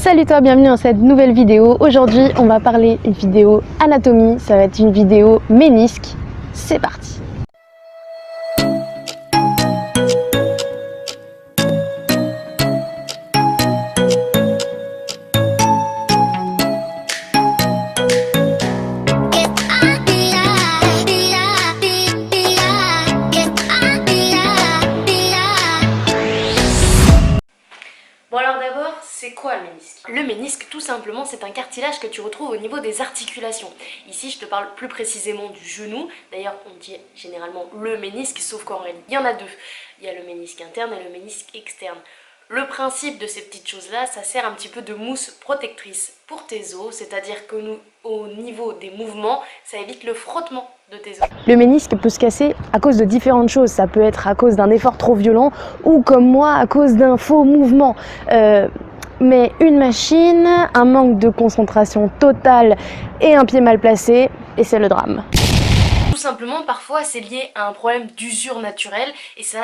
Salut toi, bienvenue dans cette nouvelle vidéo. Aujourd'hui on va parler une vidéo anatomie, ça va être une vidéo ménisque. C'est parti. Bon alors d'abord, c'est quoi le ménisque? Le ménisque, tout simplement, c'est un cartilage que tu retrouves au niveau des articulations. Ici, je te parle plus précisément du genou. D'ailleurs, on dit généralement le ménisque, sauf qu'en réalité, il y en a deux. Il y a le ménisque interne et le ménisque externe. Le principe de ces petites choses-là, ça sert un petit peu de mousse protectrice pour tes os, c'est-à-dire que nous, au niveau des mouvements, ça évite le frottement de tes os. Le ménisque peut se casser à cause de différentes choses. Ça peut être à cause d'un effort trop violent ou comme moi, à cause d'un faux mouvement. Mais une machine, un manque de concentration totale et un pied mal placé, et c'est le drame. Tout simplement, parfois c'est lié à un problème d'usure naturelle et ça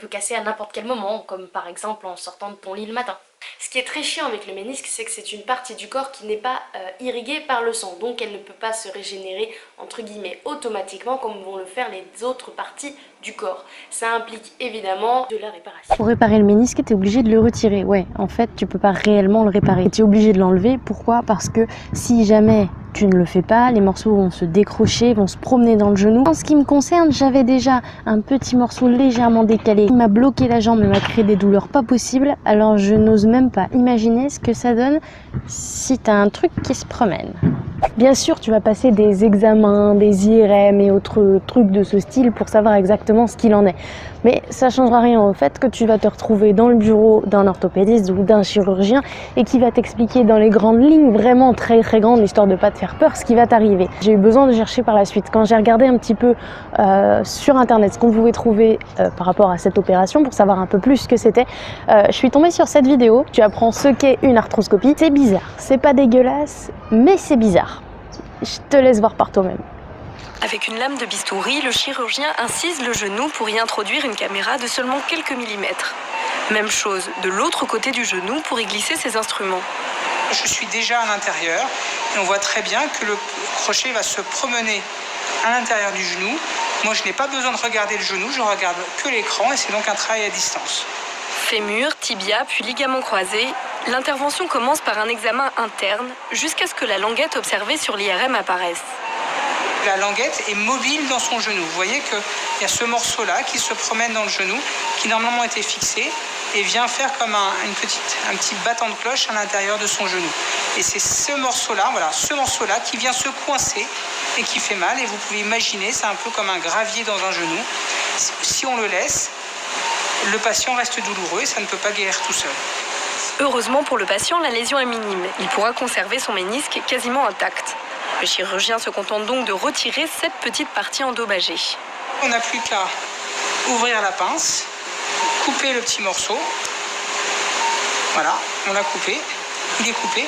peut casser à n'importe quel moment, comme par exemple en sortant de ton lit le matin. Ce qui est très chiant avec le ménisque, c'est que c'est une partie du corps qui n'est pas irriguée par le sang, donc elle ne peut pas se régénérer entre guillemets automatiquement comme vont le faire les autres parties du corps. Ça implique évidemment de la réparation. Pour réparer le ménisque, tu es obligé de le retirer. Ouais, en fait, tu peux pas réellement le réparer. Tu es obligé de l'enlever. Pourquoi? Parce que si jamais tu ne le fais pas, les morceaux vont se décrocher, vont se promener dans le genou. En ce qui me concerne, j'avais déjà un petit morceau légèrement décalé. Il m'a bloqué la jambe et m'a créé des douleurs pas possibles. Alors je n'ose même pas imaginer ce que ça donne si tu as un truc qui se promène. Bien sûr, tu vas passer des examens, des IRM et autres trucs de ce style pour savoir exactement ce qu'il en est. Mais ça ne changera rien au fait que tu vas te retrouver dans le bureau d'un orthopédiste ou d'un chirurgien et qui va t'expliquer dans les grandes lignes, vraiment très grandes, histoire de ne pas te faire peur, ce qui va t'arriver. J'ai eu besoin de chercher par la suite. Quand j'ai regardé un petit peu sur internet ce qu'on pouvait trouver par rapport à cette opération pour savoir un peu plus ce que c'était, je suis tombée sur cette vidéo. Tu apprends ce qu'est une arthroscopie. C'est bizarre, c'est pas dégueulasse, mais c'est bizarre. Je te laisse voir par toi-même. Avec une lame de bistouri, le chirurgien incise le genou pour y introduire une caméra de seulement quelques millimètres. Même chose de l'autre côté du genou pour y glisser ses instruments. Je suis déjà à l'intérieur et on voit très bien que le crochet va se promener à l'intérieur du genou. Moi, je n'ai pas besoin de regarder le genou, je regarde que l'écran et c'est donc un travail à distance. Fémur, tibia, puis ligaments croisés, l'intervention commence par un examen interne jusqu'à ce que la languette observée sur l'IRM apparaisse. La languette est mobile dans son genou. Vous voyez qu'il y a ce morceau-là qui se promène dans le genou, qui normalement était fixé et vient faire comme un petit battant de cloche à l'intérieur de son genou. Et c'est ce morceau-là, voilà, ce morceau-là qui vient se coincer et qui fait mal. Et vous pouvez imaginer, c'est un peu comme un gravier dans un genou. Si on le laisse, le patient reste douloureux et ça ne peut pas guérir tout seul. Heureusement pour le patient, la lésion est minime. Il pourra conserver son ménisque quasiment intact. Le chirurgien se contente donc de retirer cette petite partie endommagée. On n'a plus qu'à ouvrir la pince, couper le petit morceau. Voilà, on l'a coupé, il est coupé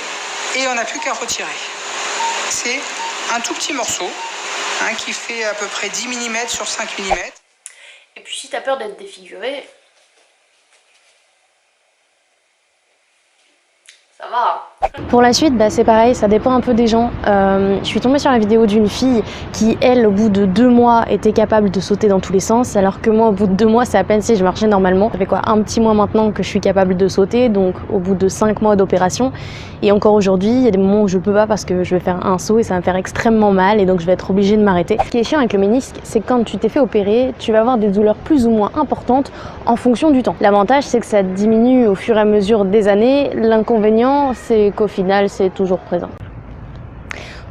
et on n'a plus qu'à retirer. C'est un tout petit morceau qui fait à peu près 10 mm sur 5 mm. Et puis si tu as peur d'être défiguré, ça va. Pour la suite, c'est pareil, ça dépend un peu des gens. Je suis tombée sur la vidéo d'une fille qui, elle, au bout de 2 mois, était capable de sauter dans tous les sens, alors que moi, au bout de 2 mois, c'est à peine si je marchais normalement. Ça fait quoi, un petit mois maintenant que je suis capable de sauter, donc au bout de 5 mois d'opération. Et encore aujourd'hui, il y a des moments où je peux pas parce que je vais faire un saut et ça va me faire extrêmement mal et donc je vais être obligée de m'arrêter. Ce qui est chiant avec le ménisque, c'est que quand tu t'es fait opérer, tu vas avoir des douleurs plus ou moins importantes en fonction du temps. L'avantage, c'est que ça diminue au fur et à mesure des années. L'inconvénient, c'est qu'au final, c'est toujours présent.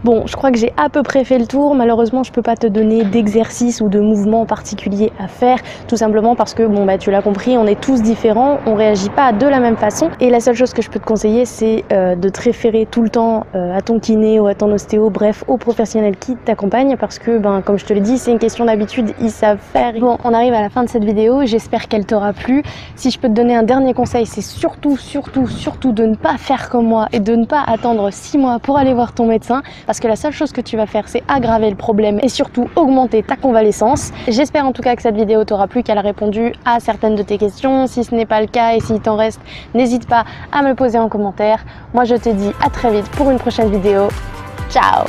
Bon, je crois que j'ai à peu près fait le tour. Malheureusement, je peux pas te donner d'exercice ou de mouvement particulier à faire, tout simplement parce que, tu l'as compris, on est tous différents, on réagit pas de la même façon. Et la seule chose que je peux te conseiller, c'est de te référer tout le temps à ton kiné ou à ton ostéo, bref, aux professionnels qui t'accompagnent, parce que, comme je te l'ai dit, c'est une question d'habitude, ils savent faire. Bon, on arrive à la fin de cette vidéo, j'espère qu'elle t'aura plu. Si je peux te donner un dernier conseil, c'est surtout de ne pas faire comme moi et de ne pas attendre 6 mois pour aller voir ton médecin. parce que la seule chose que tu vas faire, c'est aggraver le problème et surtout augmenter ta convalescence. J'espère en tout cas que cette vidéo t'aura plu, qu'elle a répondu à certaines de tes questions. Si ce n'est pas le cas et s'il t'en reste, n'hésite pas à me le poser en commentaire. Moi je te dis à très vite pour une prochaine vidéo. Ciao!